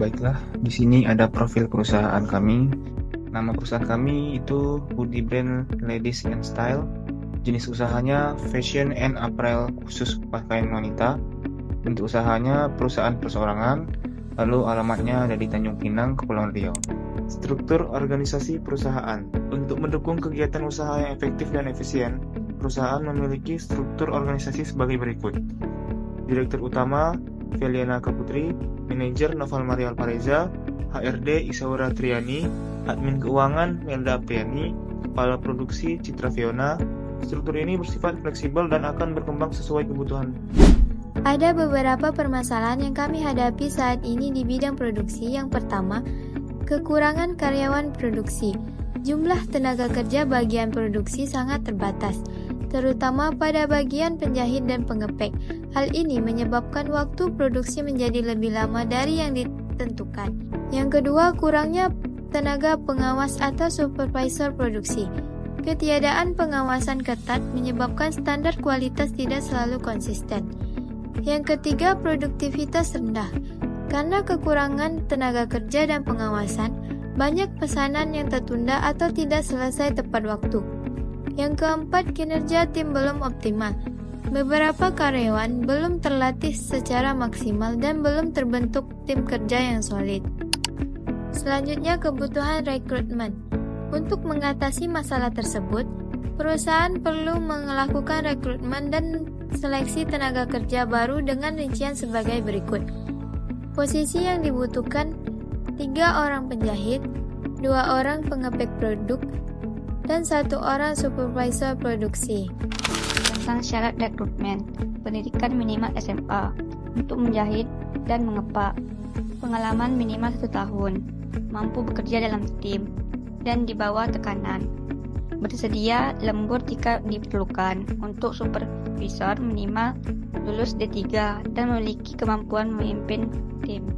Baiklah, di sini ada profil perusahaan kami. Nama perusahaan kami itu Hoodie Brand Ladies and Style. Jenis usahanya fashion and apparel khusus pakaian wanita. Bentuk usahanya perusahaan perseorangan. Lalu alamatnya ada di Tanjung Pinang, Kepulauan Riau. Struktur organisasi perusahaan. Untuk mendukung kegiatan usaha yang efektif dan efisien, perusahaan memiliki struktur organisasi sebagai berikut. Direktur Utama Veliana Kaputri, Manajer Noval Maria Alpareza, HRD Isaura Triani, Admin Keuangan Melda Apriani, Kepala Produksi Citra Fiona. Struktur ini bersifat fleksibel dan akan berkembang sesuai kebutuhan. Ada beberapa permasalahan yang kami hadapi saat ini di bidang produksi. Yang pertama, kekurangan karyawan produksi. Jumlah tenaga kerja bagian produksi sangat terbatas, terutama pada bagian penjahit dan pengepek. Hal ini menyebabkan waktu produksi menjadi lebih lama dari yang ditentukan. Yang kedua, kurangnya tenaga pengawas atau supervisor produksi. Ketiadaan pengawasan ketat menyebabkan standar kualitas tidak selalu konsisten. Yang ketiga, produktivitas rendah. Karena kekurangan tenaga kerja dan pengawasan, banyak pesanan yang tertunda atau tidak selesai tepat waktu. Yang keempat, kinerja tim belum optimal. Beberapa karyawan belum terlatih secara maksimal dan belum terbentuk tim kerja yang solid. Selanjutnya, kebutuhan rekrutmen. Untuk mengatasi masalah tersebut, perusahaan perlu melakukan rekrutmen dan seleksi tenaga kerja baru dengan rincian sebagai berikut. Posisi yang dibutuhkan 3 orang penjahit, 2 orang pengepek produk, dan 1 orang supervisor produksi. Tentang syarat rekrutmen, pendidikan minimal SMA untuk menjahit dan mengepak, pengalaman minimal 1 tahun, mampu bekerja dalam tim, dan di bawah tekanan. Bersedia lembur jika diperlukan. Untuk supervisor minimal lulus D3 dan memiliki kemampuan memimpin tim.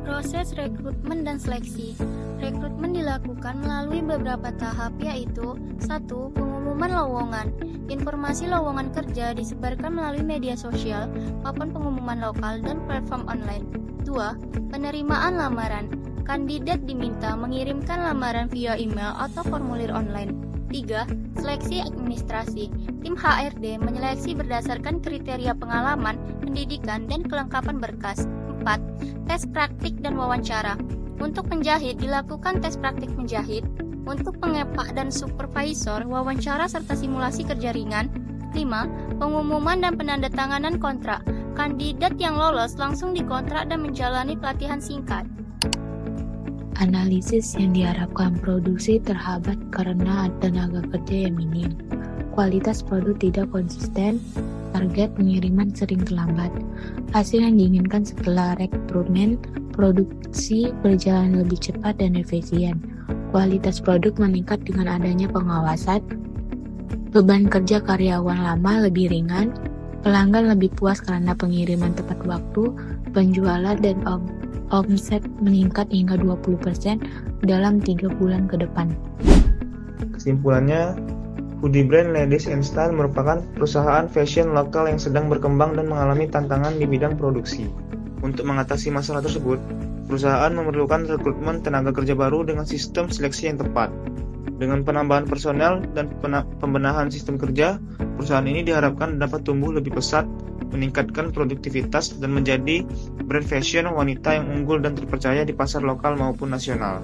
Proses rekrutmen dan seleksi. Rekrutmen dilakukan melalui beberapa tahap, yaitu 1. Pengumuman lowongan. Informasi lowongan kerja disebarkan melalui media sosial, papan pengumuman lokal, dan platform online. 2. Penerimaan lamaran. Kandidat diminta mengirimkan lamaran via email atau formulir online. 3. Seleksi administrasi. Tim HRD menyeleksi berdasarkan kriteria pengalaman, pendidikan, dan kelengkapan berkas. 4. Tes praktik dan wawancara. Untuk penjahit dilakukan tes praktik menjahit. Untuk pengepak dan supervisor, wawancara serta simulasi kerja ringan. 5. Pengumuman dan penandatanganan kontrak. Kandidat yang lolos langsung dikontrak dan menjalani pelatihan singkat. Analisis yang diharapkan produksi terhambat karena tenaga kerja yang minim. Kualitas produk tidak konsisten, target pengiriman sering terlambat. Hasil yang diinginkan setelah rekrutmen, produksi berjalan lebih cepat dan efisien. Kualitas produk meningkat dengan adanya pengawasan. Beban kerja karyawan lama lebih ringan. Pelanggan lebih puas karena pengiriman tepat waktu. Penjualan dan omset meningkat hingga 20% dalam 3 bulan ke depan. Kesimpulannya, Hoodie Brand Ladies and Style merupakan perusahaan fashion lokal yang sedang berkembang dan mengalami tantangan di bidang produksi. Untuk mengatasi masalah tersebut, perusahaan memerlukan rekrutmen tenaga kerja baru dengan sistem seleksi yang tepat. Dengan penambahan personel dan pembenahan sistem kerja, perusahaan ini diharapkan dapat tumbuh lebih pesat, meningkatkan produktivitas, dan menjadi brand fashion wanita yang unggul dan terpercaya di pasar lokal maupun nasional.